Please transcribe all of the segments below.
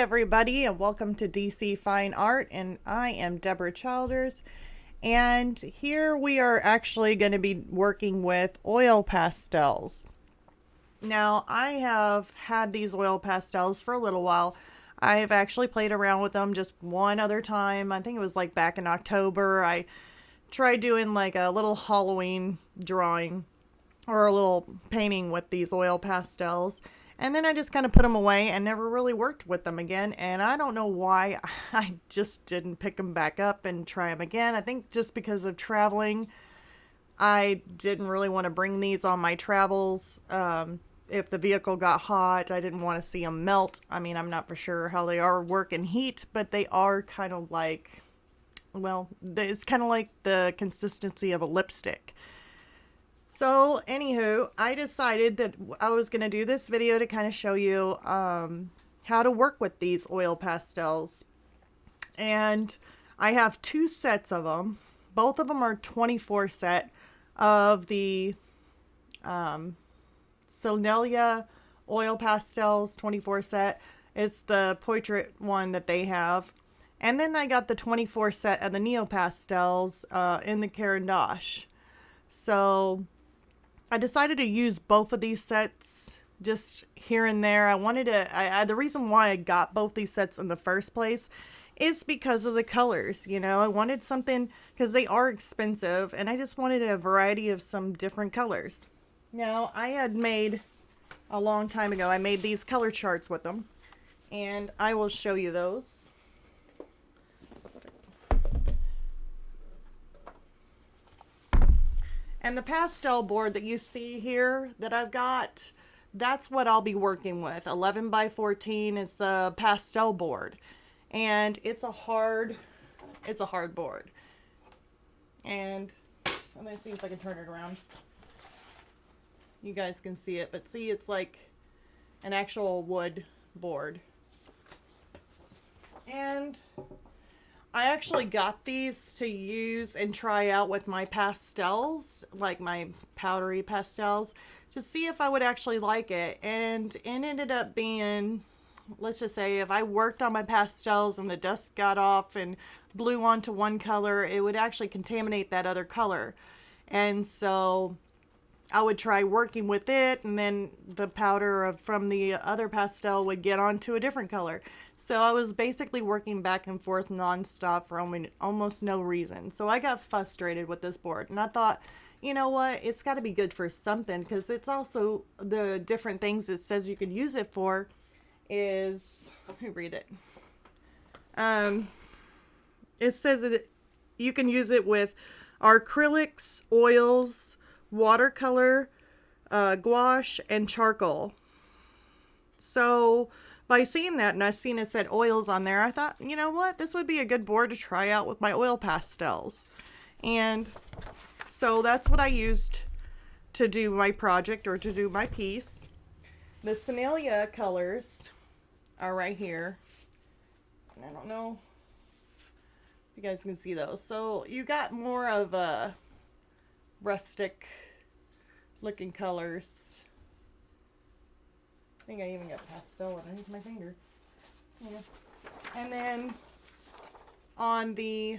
everybody, and welcome to DC Fine Art, and I am Deborah Childers, and here we are actually going to be working with oil pastels. Now, I have had these oil pastels for a little while. I've actually played around with them just one other time. I think it was like back in October. I tried doing like a little Halloween drawing or a little painting with these oil pastels. And then I just kind of put them away and never really worked with them again. And I don't know why I just didn't pick them back up and try them again. I think just because of traveling, I didn't really want to bring these on my travels. If the vehicle got hot, I didn't want to see them melt. I mean, I'm not for sure how they are work in heat, but they are kind of like, well, it's kind of like the consistency of a lipstick. So, anywho, I decided that I was going to do this video to kind of show you how to work with these oil pastels. And I have two sets of them. Both of them are 24 set of the Solalia oil pastels 24 set. It's the portrait one that they have. And then I got the 24 set of the Neo Pastels in the Caran d'Ache. So I decided to use both of these sets just here and there. I wanted to, the reason why I got both these sets in the first place is because of the colors. You know, I wanted something, because they are expensive, and I just wanted a variety of some different colors. Now, I had made, a long time ago, I made these color charts with them, and I will show you those. And the pastel board that you see here that I've got, that's what I'll be working with. 11 by 14 is the pastel board. And it's a hard board. And I'm going to see if I can turn it around. You guys can see it, but see, it's like an actual wood board. And I actually got these to use and try out with my pastels, like my powdery pastels, to see if I would actually like it. And it ended up being, let's just say, if I worked on my pastels and the dust got off and blew onto one color, it would actually contaminate that other color. And so I would try working with it, and then the powder from the other pastel would get onto a different color. So I was basically working back and forth nonstop for almost no reason. So I got frustrated with this board, and I thought, you know what, it's got to be good for something, because it's also the different things it says you can use it for is, let me read it. It says that you can use it with acrylics, oils, watercolor, gouache, and charcoal. So by seeing that, and I seen it said oils on there, I thought, you know what, this would be a good board to try out with my oil pastels. And so that's what I used to do my project, or to do my piece. The Solalia colors are right here. And I don't know if you guys can see those. So you got more of a rustic looking colors. I think I even got pastel underneath my finger. Yeah. And then on the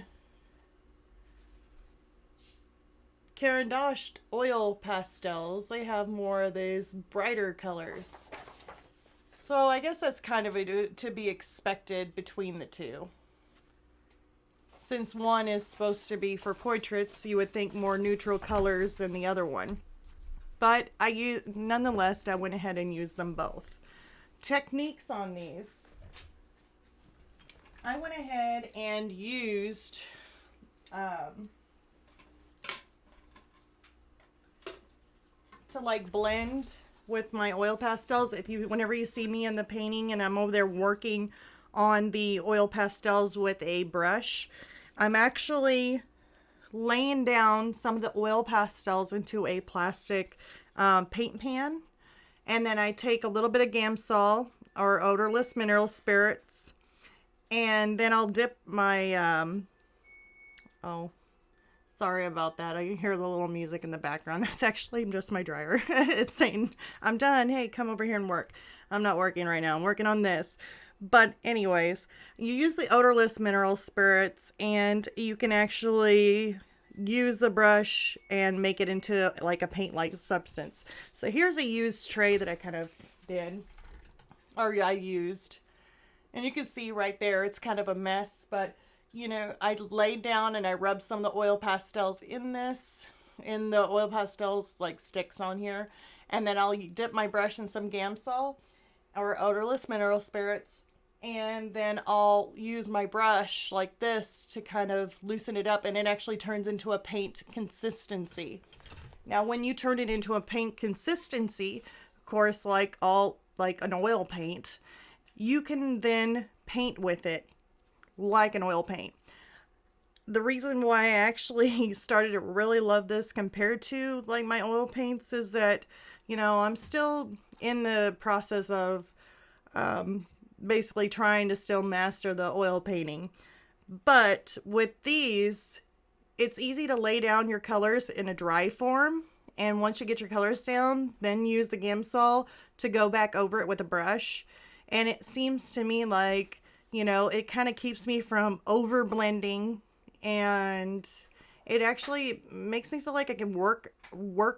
Caran d'Ache oil pastels, they have more of these brighter colors. So I guess that's kind of to be expected between the two. Since one is supposed to be for portraits, you would think more neutral colors than the other one. But nonetheless, I went ahead and used them both. Techniques on these. I went ahead and used to like blend with my oil pastels. Whenever you see me in the painting and I'm over there working on the oil pastels with a brush, I'm actually laying down some of the oil pastels into a plastic paint pan, and then I take a little bit of Gamsol or odorless mineral spirits, and then I'll dip my oh, sorry about that, I hear the little music in the background. That's actually just my dryer. It's saying I'm done, hey, come over here and work. I'm not working right now, I'm working on this. But anyways, you use the odorless mineral spirits, and you can actually use the brush and make it into like a paint like substance. So here's a used tray that I kind of did, or I used. And you can see right there, it's kind of a mess, but you know, I laid down and I rubbed some of the oil pastels in this, in the oil pastels like sticks on here. And then I'll dip my brush in some Gamsol or odorless mineral spirits. And then I'll use my brush like this to kind of loosen it up, and it actually turns into a paint consistency. Now, when you turn it into a paint consistency, of course, like an oil paint, you can then paint with it like an oil paint. The reason why I actually started to really love this compared to like my oil paints is that, you know, I'm still in the process of basically trying to still master the oil painting. But with these, it's easy to lay down your colors in a dry form. And once you get your colors down, then use the Gamsol to go back over it with a brush. And it seems to me like, you know, it kind of keeps me from over blending, and it actually makes me feel like I can work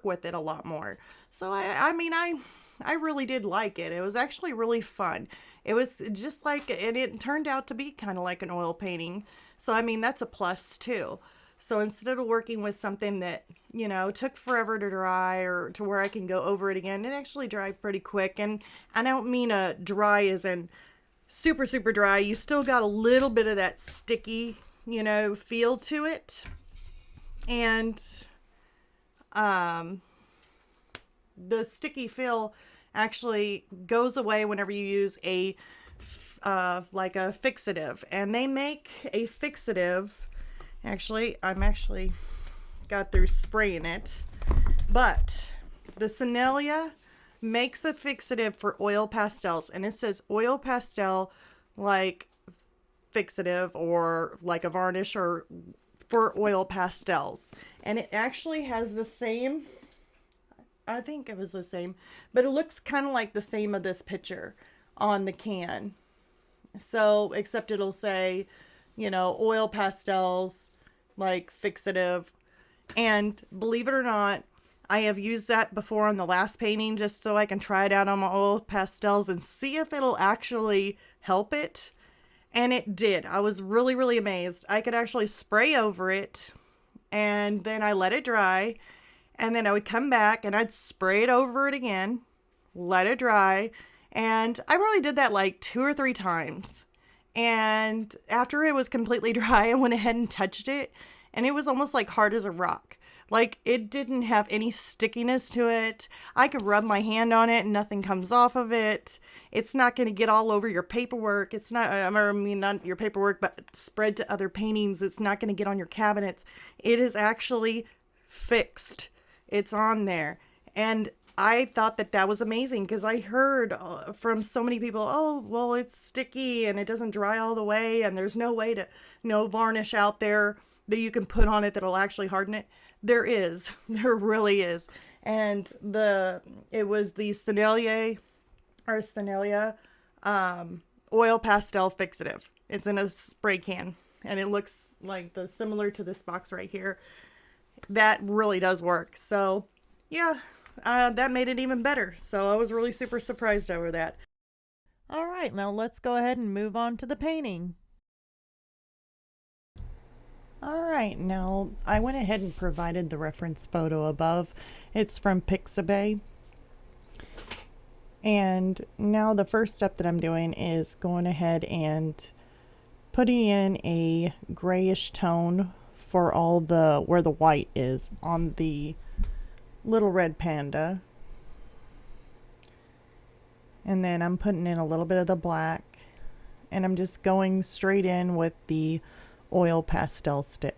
with it a lot more. So I really did like it. It was actually really fun. It was just like, and it turned out to be kind of like an oil painting. So I mean, that's a plus too. So instead of working with something that, you know, took forever to dry or to where I can go over it again, it actually dried pretty quick. And I don't mean a dry as in super, super dry. You still got a little bit of that sticky, you know, feel to it. And um, the sticky feel actually goes away whenever you use a like a fixative. And they make a fixative. Actually, I'm actually got through spraying it, but the Sinalia makes a fixative for oil pastels, and it says oil pastel like fixative or like a varnish or for oil pastels. And it actually has the same, I think it was the same, but it looks kind of like the same of this picture on the can. So, except it'll say, you know, oil pastels, like fixative. And believe it or not, I have used that before on the last painting just so I can try it out on my oil pastels and see if it'll actually help it. And it did. I was really, really amazed. I could actually spray over it, and then I let it dry, and then I would come back and I'd spray it over it again, let it dry, and I really did that like 2 or 3 times. And after it was completely dry, I went ahead and touched it, and it was almost like hard as a rock. Like, it didn't have any stickiness to it. I could rub my hand on it and nothing comes off of it. It's not going to get all over your paperwork. It's not, I mean, not your paperwork, but spread to other paintings. It's not going to get on your cabinets. It is actually fixed. It's on there. And I thought that that was amazing because I heard from so many people, oh, well, it's sticky and it doesn't dry all the way, and there's no way to, no varnish out there that you can put on it that'll actually harden it. There is. There really is. And it was the Sinalia oil pastel fixative. It's in a spray can, and it looks like the similar to this box right here. That really does work. So yeah, that made it even better. So I was really super surprised over that. All right, now let's go ahead and move on to the painting. All right, now I went ahead and provided the reference photo above. It's from Pixabay. And now the first step that I'm doing is going ahead and putting in a grayish tone for all the where the white is on the little red panda. And then I'm putting in a little bit of the black, and I'm just going straight in with the oil pastel stick.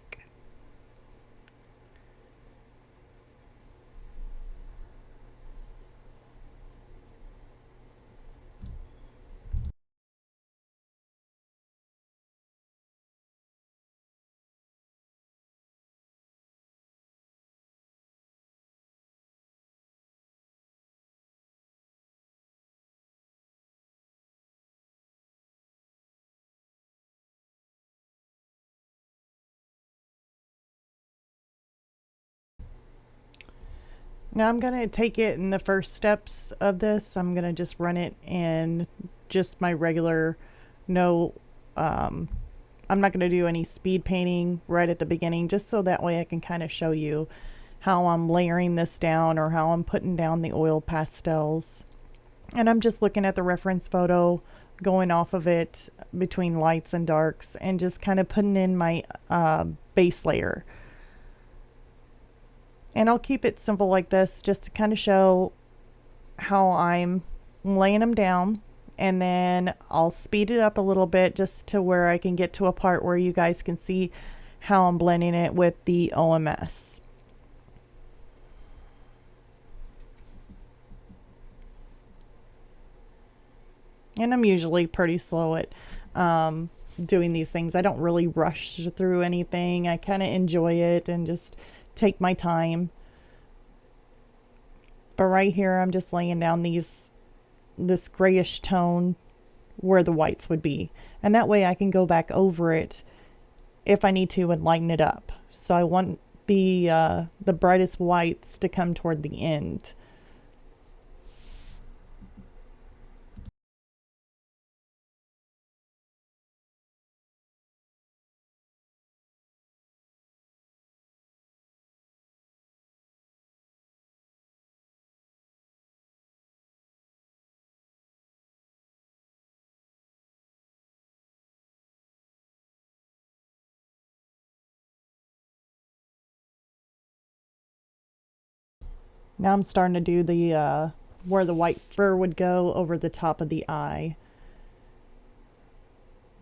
Now I'm going to take it in the first steps of this. I'm going to just run it in just my regular, no, I'm not going to do any speed painting right at the beginning, just so that way I can kind of show you how I'm layering this down or how I'm putting down the oil pastels. And I'm just looking at the reference photo, going off of it between lights and darks, and just kind of putting in my base layer. And I'll keep it simple like this just to kind of show how I'm laying them down. And then I'll speed it up a little bit just to where I can get to a part where you guys can see how I'm blending it with the OMS. And I'm usually pretty slow at doing these things. I don't really rush through anything. I kind of enjoy it and just take my time. But right here, I'm just laying down this grayish tone where the whites would be. And that way I can go back over it if I need to and lighten it up. So I want the brightest whites to come toward the end. Now I'm starting to do the where the white fur would go over the top of the eye.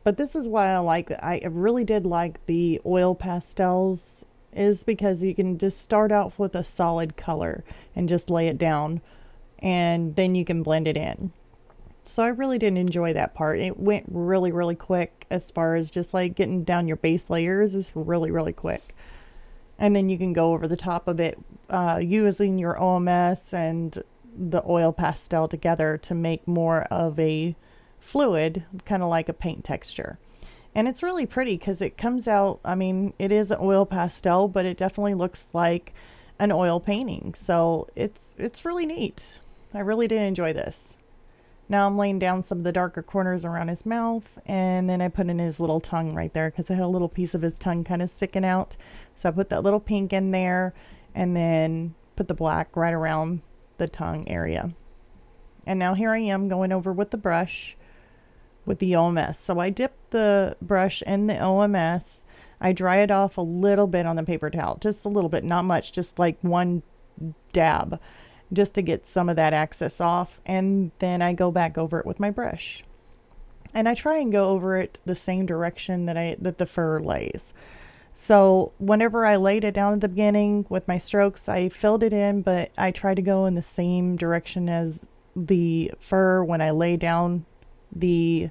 But this is why I really did like the oil pastels, is because you can just start out with a solid color and just lay it down, and then you can blend it in. So I really did enjoy that part. It went really, really quick as far as just like getting down your base layers is really, really quick. And then you can go over the top of it using your OMS and the oil pastel together to make more of a fluid, kind of like a paint texture. And it's really pretty because it comes out, I mean, it is an oil pastel, but it definitely looks like an oil painting. So it's really neat. I really did enjoy this. Now I'm laying down some of the darker corners around his mouth, and then I put in his little tongue right there because I had a little piece of his tongue kind of sticking out. So I put that little pink in there and then put the black right around the tongue area. And now here I am going over with the brush with the OMS. So I dip the brush in the OMS. I dry it off a little bit on the paper towel, just a little bit, not much, just like one dab, just to get some of that excess off. And then I go back over it with my brush. And I try and go over it the same direction that the fur lays. So whenever I laid it down at the beginning with my strokes, I filled it in, but I try to go in the same direction as the fur when I lay down the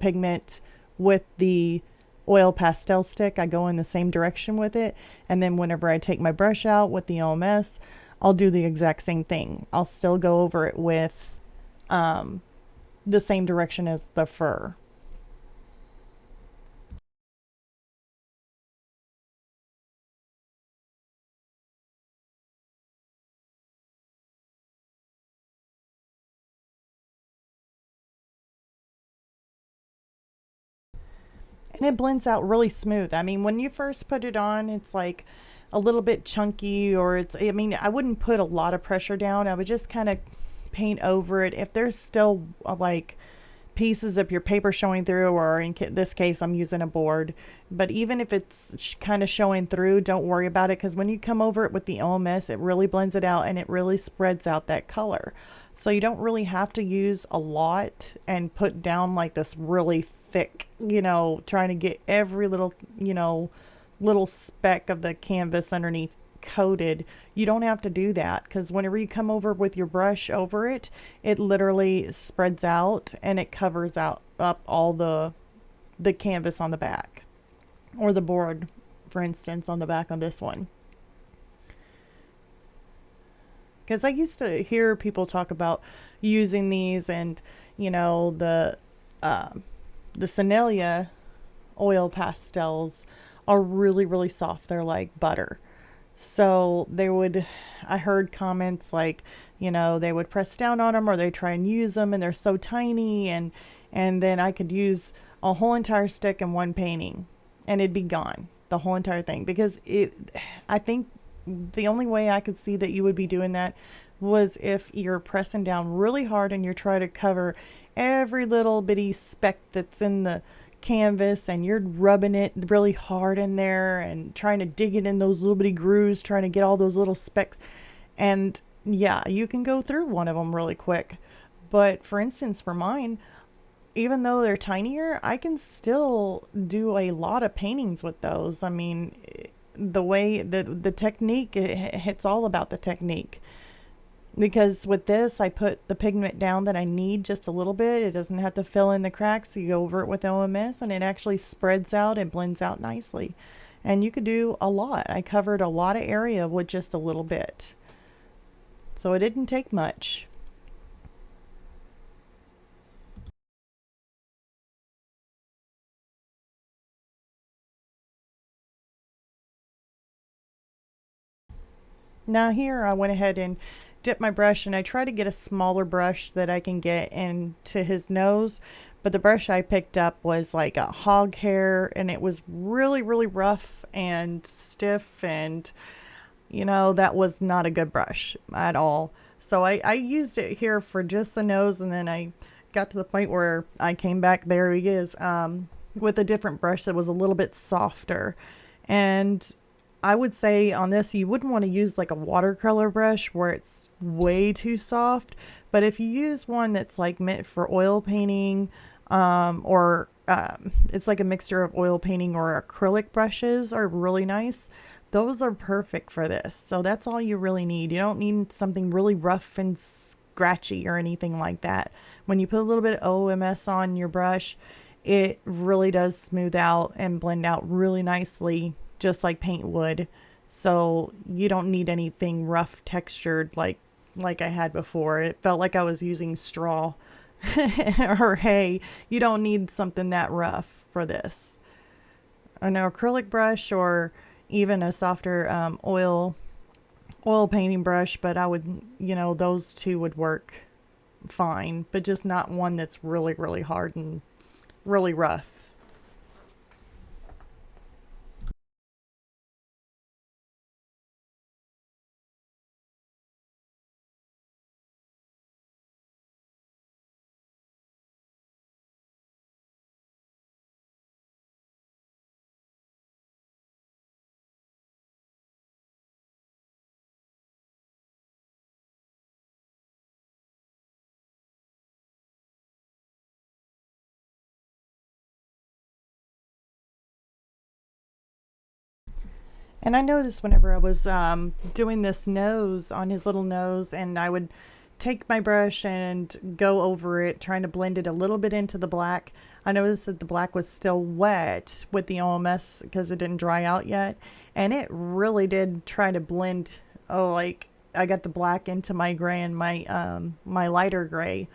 pigment with the oil pastel stick. I go in the same direction with it, and then whenever I take my brush out with the OMS, I'll do the exact same thing. I'll still go over it with the same direction as the fur. And it blends out really smooth. I mean, when you first put it on, it's like a little bit chunky, or I mean, I wouldn't put a lot of pressure down. I would just kind of paint over it. If there's still like pieces of your paper showing through, or in this case, I'm using a board, but even if it's kind of showing through, don't worry about it, because when you come over it with the OMS, it really blends it out and it really spreads out that color. So you don't really have to use a lot and put down like this really thick, trying to get every little, little speck of the canvas underneath coated. You don't have to do that, because whenever you come over with your brush over it, it literally spreads out and it covers out up all the canvas on the back, or the board, for instance, on the back on this one. Because I used to hear people talk about using these, and uh, the Sinalia oil pastels are really, really soft. They're like butter. So I heard comments like, they would press down on them or they try and use them and they're so tiny, and then I could use a whole entire stick in one painting and it'd be gone, the whole entire thing. Because I think the only way I could see that you would be doing that was if you're pressing down really hard and you're trying to cover every little bitty speck that's in the canvas and you're rubbing it really hard in there and trying to dig it in those little bitty grooves, trying to get all those little specks. And yeah, you can go through one of them really quick. But for instance, for mine, even though they're tinier, I can still do a lot of paintings with those. I mean, the way the technique, it's all about the technique. Because with this, I put the pigment down that I need just a little bit. It doesn't have to fill in the cracks. So you go over it with OMS and it actually spreads out and blends out nicely. And you could do a lot. I covered a lot of area with just a little bit. So it didn't take much. Now here I went ahead and dipped my brush and I try to get a smaller brush that I can get into his nose. But the brush I picked up was like a hog hair and it was really, really rough and stiff, and that was not a good brush at all. So I used it here for just the nose, and then I got to the point where I came back, there he is, with a different brush that was a little bit softer. And I would say on this, you wouldn't want to use like a watercolor brush where it's way too soft. But if you use one that's like meant for oil painting, or it's like a mixture of oil painting or acrylic brushes are really nice. Those are perfect for this. So that's all you really need. You don't need something really rough and scratchy or anything like that. When you put a little bit of OMS on your brush, it really does smooth out and blend out really nicely, just like paint would. So you don't need anything rough textured like I had before. It felt like I was using straw or hay. You don't need something that rough for this. An acrylic brush or even a softer oil painting brush, but I would, those two would work fine, but just not one that's really, really hard and really rough. And I noticed whenever I was doing this nose on his little nose, and I would take my brush and go over it, trying to blend it a little bit into the black. I noticed that the black was still wet with the OMS because it didn't dry out yet. And it really did try to blend. Oh, like I got the black into my gray and my lighter gray.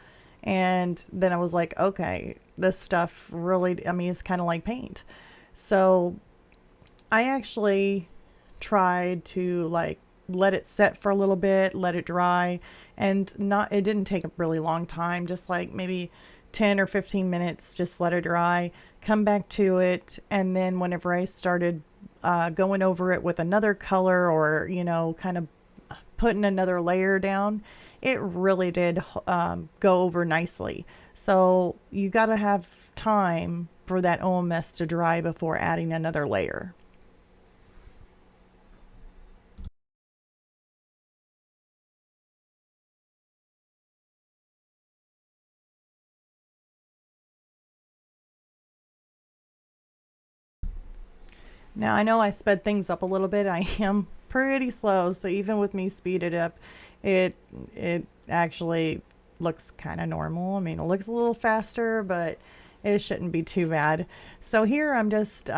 And then I was like, okay, this stuff really, I mean, it's kind of like paint. So I actually tried to like let it set for a little bit, let it dry, and not it didn't take a really long time, just like maybe 10 or 15 minutes, just let it dry, come back to it, and then whenever I started going over it with another color or, kind of putting another layer down, it really did go over nicely. So you got to have time for that OMS to dry before adding another layer. Now I know I sped things up a little bit. I am pretty slow, so even with me speeded up, it it actually looks kind of normal. I mean, it looks a little faster, but it shouldn't be too bad. So here I'm just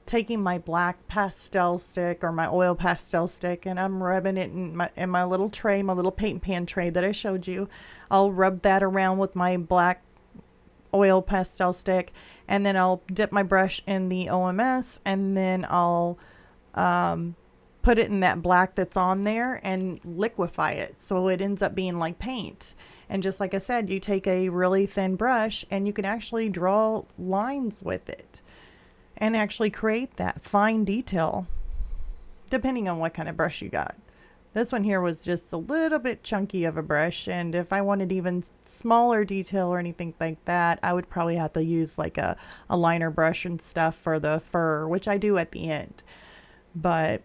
taking my black pastel stick or my oil pastel stick, and I'm rubbing it in my little tray, my little paint pan tray that I showed you. I'll rub that around with my black oil pastel stick, and then I'll dip my brush in the OMS, and then I'll put it in that black that's on there and liquefy it so it ends up being like paint. And just like I said, you take a really thin brush and you can actually draw lines with it and actually create that fine detail depending on what kind of brush you got. This one here was just a little bit chunky of a brush, and if I wanted even smaller detail or anything like that, I would probably have to use like a liner brush and stuff for the fur, which I do at the end. But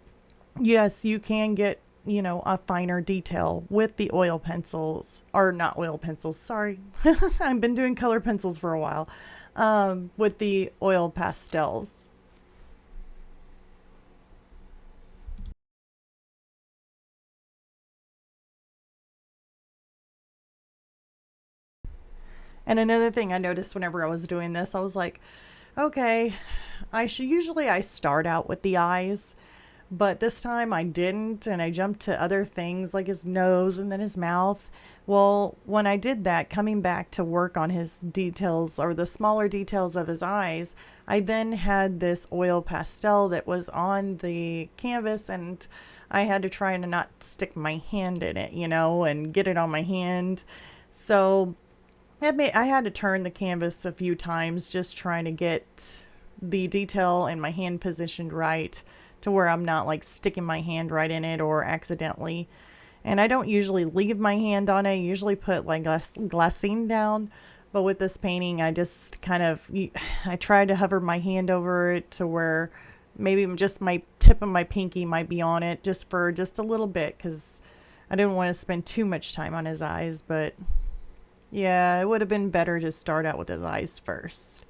yes, you can get, you know, a finer detail with the oil pencils, or not oil pencils, sorry. I've been doing color pencils for a while, with the oil pastels. And another thing I noticed whenever I was doing this, I was like, okay, I start out with the eyes, but this time I didn't, and I jumped to other things like his nose and then his mouth. Well, when I did that, coming back to work on his details or the smaller details of his eyes, I then had this oil pastel that was on the canvas, and I had to try and not stick my hand in it, you know, and get it on my hand. So I had to turn the canvas a few times just trying to get the detail and my hand positioned right to where I'm not like sticking my hand right in it or accidentally. And I don't usually leave my hand on it. I usually put like glassine down. But with this painting, I just kind of, I tried to hover my hand over it to where maybe just my tip of my pinky might be on it just for just a little bit, because I didn't want to spend too much time on his eyes. But yeah, it would have been better to start out with his eyes first.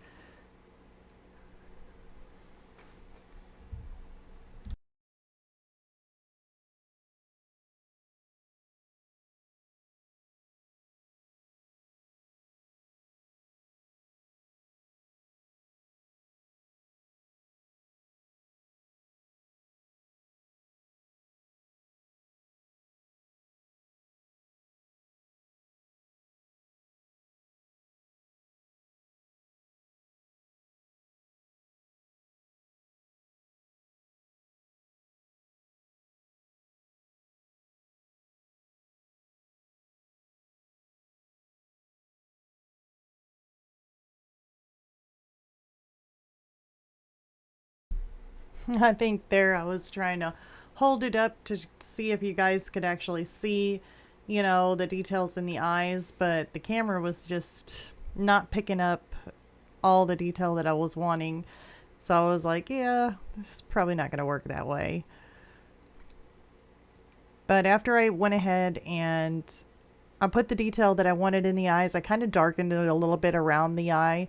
I think there I was trying to hold it up to see if you guys could actually see, you know, the details in the eyes, but the camera was just not picking up all the detail that I was wanting. So I was like, yeah, it's probably not going to work that way. But after I went ahead and I put the detail that I wanted in the eyes, I kind of darkened it a little bit around the eye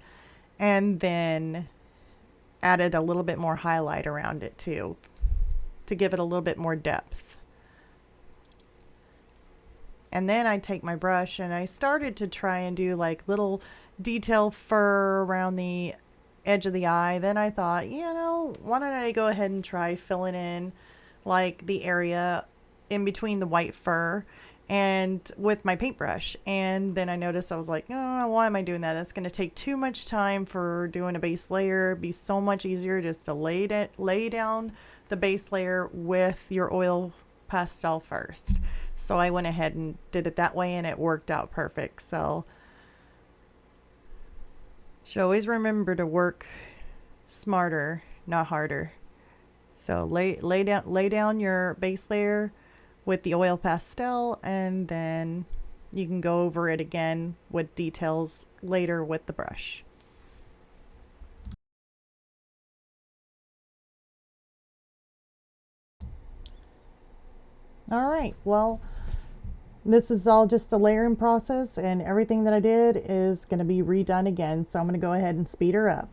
and then added a little bit more highlight around it too to give it a little bit more depth. And then I take my brush and I started to try and do like little detail fur around the edge of the eye. Then I thought, you know, why don't I go ahead and try filling in like the area in between the white fur and with my paintbrush. And then I noticed, I was like, oh, why am I doing that? That's going to take too much time for doing a base layer. It'd be so much easier just to lay down the base layer with your oil pastel first. So I went ahead and did it that way, and it worked out perfect. So should always remember to work smarter, not harder. So lay down your base layer with the oil pastel, and then you can go over it again with details later with the brush. All right, well, this is all just a layering process, and everything that I did is going to be redone again. So I'm going to go ahead and speed her up.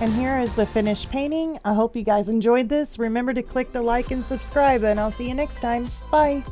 And here is the finished painting. I hope you guys enjoyed this. Remember to click the like and subscribe, and I'll see you next time. Bye.